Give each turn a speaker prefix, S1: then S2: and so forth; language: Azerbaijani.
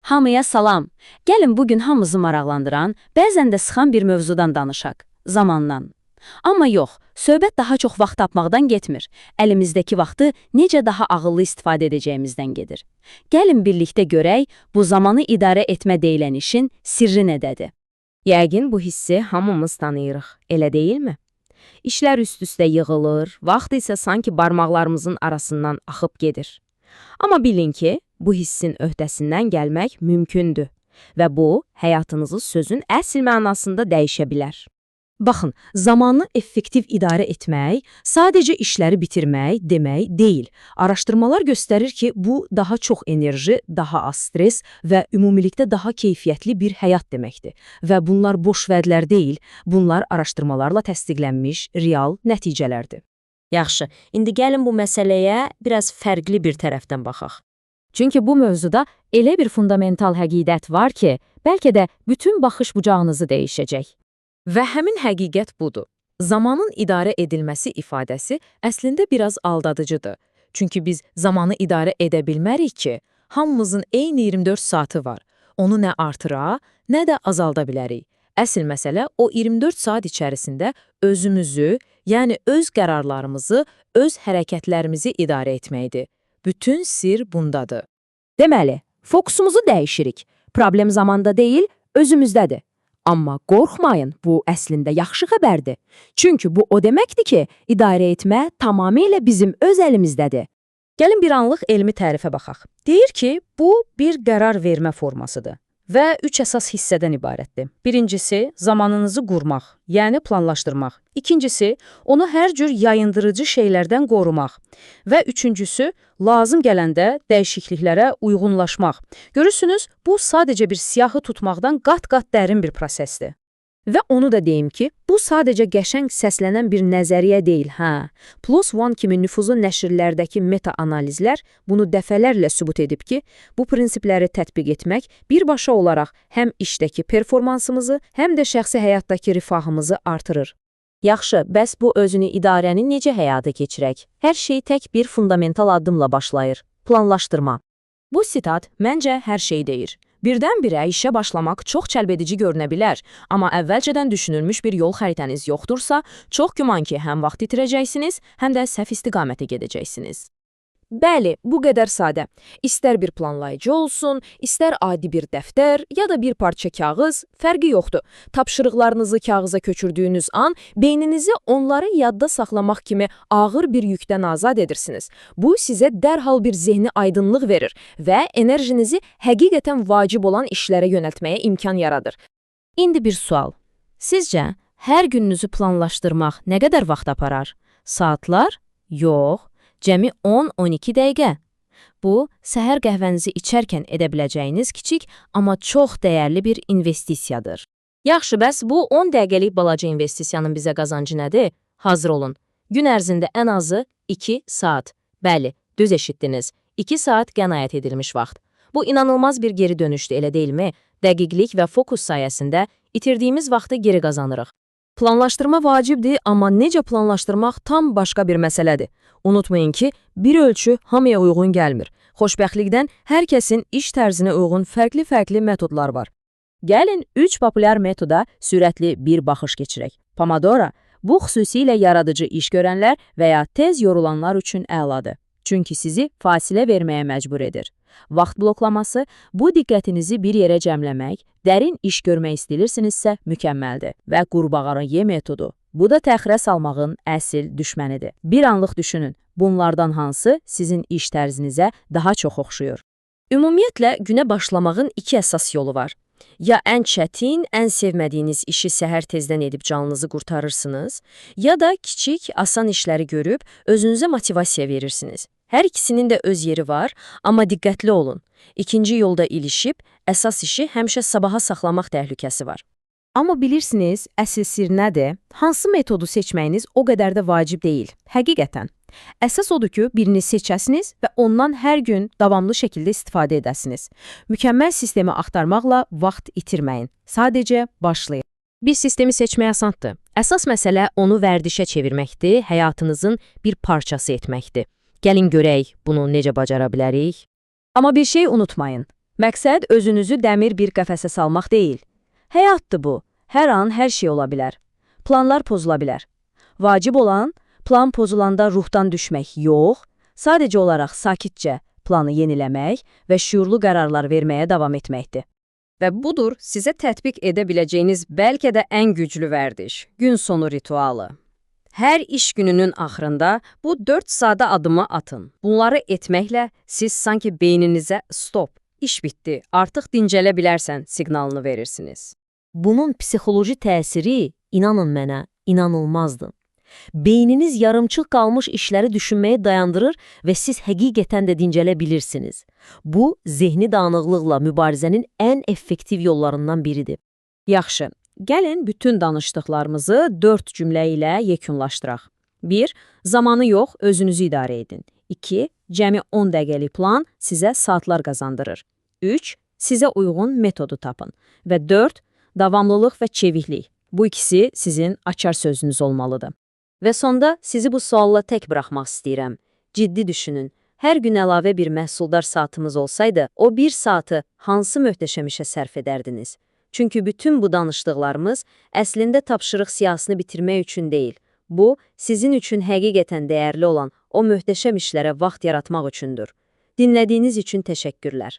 S1: Hamıya salam. Gəlin bugün hamımızı maraqlandıran, bəzən də sıxan bir mövzudan danışaq. Zamandan. Amma yox, söhbət daha çox vaxt tapmaqdan getmir. Əlimizdəki vaxtı necə daha ağıllı istifadə edəcəyimizdən gedir. Gəlin birlikdə görək, bu zamanı idarə etmə deyilən işin sirri nədədir?
S2: Yəqin bu hissi hamımız tanıyırıq, elə deyilmi? İşlər üst-üstə yığılır, vaxt isə sanki barmaqlarımızın arasından axıb gedir. Amma bilin ki, bu hissin öhdəsindən gəlmək mümkündür və bu, həyatınızı sözün əsl mənasında dəyişə bilər.
S3: Baxın, zamanı effektiv idarə etmək, sadəcə işləri bitirmək demək deyil. Araşdırmalar göstərir ki, bu daha çox enerji, daha az stres və ümumilikdə daha keyfiyyətli bir həyat deməkdir. Və bunlar boş vədlər deyil, bunlar araşdırmalarla təsdiqlənmiş real nəticələrdir.
S2: Yaxşı, indi gəlin bu məsələyə biraz fərqli bir tərəfdən baxaq. Çünki bu mövzuda elə bir fundamental həqiqət var ki, bəlkə də bütün baxış bucağınızı dəyişəcək.
S3: Və həmin həqiqət budur. Zamanın idarə edilməsi ifadəsi əslində biraz aldadıcıdır. Çünki biz zamanı idarə edə bilmərik ki, hamımızın eyni 24 saatı var. Onu nə artıra, nə də azalda bilərik. Əsl məsələ o 24 saat içərisində özümüzü, yəni öz qərarlarımızı, öz hərəkətlərimizi idarə etməkdir. Bütün sir bundadır.
S2: Deməli, fokusumuzu dəyişirik. Problem zamanda deyil, özümüzdədir. Amma qorxmayın, bu əslində yaxşı xəbərdir. Çünki bu o deməkdir ki, idarə etmə tamamilə bizim öz əlimizdədir.
S3: Gəlin bir anlıq elmi tərifə baxaq. Deyir ki, bu bir qərar vermə formasıdır və 3 əsas hissədən ibarətdir. Birincisi, zamanınızı qurmaq, yəni planlaşdırmaq. İkincisi, onu hər cür yayındırıcı şeylərdən qorumaq. Və üçüncüsü, lazım gələndə dəyişikliklərə uyğunlaşmaq. Görürsünüz, bu sadəcə bir siyahı tutmaqdan qat-qat dərin bir prosesdir. Və onu da deyim ki, bu sadəcə qəşəng səslənən bir nəzəriyyə deyil, hə. PLOS ONE kimi nüfuzlu nəşrlərdəki meta-analizlər bunu dəfələrlə sübut edib ki, bu prinsipləri tətbiq etmək birbaşa olaraq həm işdəki performansımızı, həm də şəxsi həyatdakı rifahımızı artırır.
S2: Yaxşı, bəs bu özünü idarəni necə həyata keçirək? Hər şey tək bir fundamental addımla başlayır. Planlaşdırma.
S3: Bu sitat məncə hər şey deyir. Birdən-birə işə başlamaq çox cəlbedici görünə bilər, amma əvvəlcədən düşünülmüş bir yol xəritəniz yoxdursa, çox güman ki, həm vaxt itirəcəksiniz, həm də səhv istiqamətə gedəcəksiniz. Bəli, bu qədər sadə. İstər bir planlayıcı olsun, istər adi bir dəftər ya da bir parça kağız, fərqi yoxdur. Tapşırıqlarınızı kağıza köçürdüyünüz an beyninizi onları yadda saxlamaq kimi ağır bir yükdən azad edirsiniz. Bu sizə dərhal bir zehni aydınlıq verir və enerjinizi həqiqətən vacib olan işlərə yönəltməyə imkan yaradır.
S2: İndi bir sual. Sizcə, hər gününüzü planlaşdırmaq nə qədər vaxt aparar? Saatlar? Yox. Cəmi 10-12 dəqiqə. Bu, səhər qəhvənizi içərkən edə biləcəyiniz kiçik, amma çox dəyərli bir investisiyadır.
S3: Yaxşı, bəs bu 10 dəqiqəlik balaca investisiyanın bizə qazancı nədir? Hazır olun. Gün ərzində ən azı 2 saat. Bəli, düz eşitdiniz. 2 saat qənaət edilmiş vaxt. Bu, inanılmaz bir geri dönüşdür, elə deyilmi? Dəqiqlik və fokus sayəsində itirdiyimiz vaxtı geri qazanırıq. Planlaşdırma vacibdir, amma necə planlaşdırmaq tam başqa bir məsələdir. Unutmayın ki, bir ölçü hamıya uyğun gəlmir. Xoşbəxtlikdən hər kəsin iş tərzinə uyğun fərqli metodlar var. Gəlin 3 populyar metoda sürətli bir baxış keçirək. Pomodoro, bu xüsusilə yaradıcı iş görənlər və ya tez yorulanlar üçün əladır. Çünki sizi fasilə verməyə məcbur edir. Vaxt bloklaması, bu diqqətinizi bir yerə cəmləmək, dərin iş görmək istəyirsinizsə mükəmməldir. Və qurbağanın ye metodu. Bu da təxirə salmağın əsl düşmənidir. Bir anlıq düşünün, bunlardan hansı sizin iş tərzinizə daha çox oxşuyur? Ümumiyyətlə, günə başlamağın 2 əsas yolu var. Ya ən çətin, ən sevmədiyiniz işi səhər tezdən edib canınızı qurtarırsınız, ya da kiçik, asan işləri görüb özünüzə motivasiya verirsiniz. Hər ikisinin də öz yeri var, amma diqqətli olun. İkinci yolda ilişib, əsas işi həmişə sabaha saxlamaq təhlükəsi var. Amma bilirsiniz, əsl sir nədir? Hansı metodu seçməyiniz o qədər də vacib deyil, həqiqətən. Əsas odur ki, birini seçəsiniz və ondan hər gün davamlı şəkildə istifadə edəsiniz. Mükəmməl sistemi axtarmaqla vaxt itirməyin. Sadəcə başlayın. Bir sistemi seçmək asandır. Əsas məsələ onu vərdişə çevirməkdir, həyatınızın bir parçası etməkdir. Gəlin görək, bunu necə bacara bilərik? Amma bir şey unutmayın.
S1: Məqsəd özünüzü dəmir bir qəfəsə salmaq deyil. Həyatdır bu. Hər an hər şey ola bilər. Planlar pozula bilər. Vacib olan, plan pozulanda ruhdan düşmək yox, sadəcə olaraq sakitcə planı yeniləmək və şüurlu qərarlar verməyə davam etməkdir.
S2: Və budur sizə tətbiq edə biləcəyiniz bəlkə də ən güclü vərdiş, gün sonu ritualı. Hər iş gününün axırında bu 4 sadə adımı atın. Bunları etməklə siz sanki beyninizə stop, iş bitdi, artıq dincələ bilərsən siqnalını verirsiniz.
S4: Bunun psixoloji təsiri, inanın mənə, inanılmazdır. Beyniniz yarımçıq qalmış işləri düşünməyi dayandırır və siz həqiqətən də dincələ bilirsiniz. Bu, zehni dağınıqlıqla mübarizənin ən effektiv yollarından biridir.
S2: Yaxşı, gəlin bütün danışdıqlarımızı 4 cümlə ilə yekunlaşdıraq. 1. Zamanı yox, özünüzü idarə edin. 2. Cəmi 10 dəqiqəlik plan sizə saatlar qazandırır. 3. Sizə uyğun metodu tapın. Və 4. Davamlılıq və çeviklik. Bu ikisi sizin açar sözünüz olmalıdır.
S1: Və sonda sizi bu sualla tək buraxmaq istəyirəm. Ciddi düşünün. Hər gün əlavə bir məhsuldar saatımız olsaydı, o bir saatı hansı möhtəşəm işə sərf edərdiniz? Çünki bütün bu danışdıqlarımız əslində tapşırıq siyasını bitirmək üçün deyil. Bu, sizin üçün həqiqətən dəyərli olan o möhtəşəm işlərə vaxt yaratmaq üçündür. Dinlədiyiniz üçün təşəkkürlər.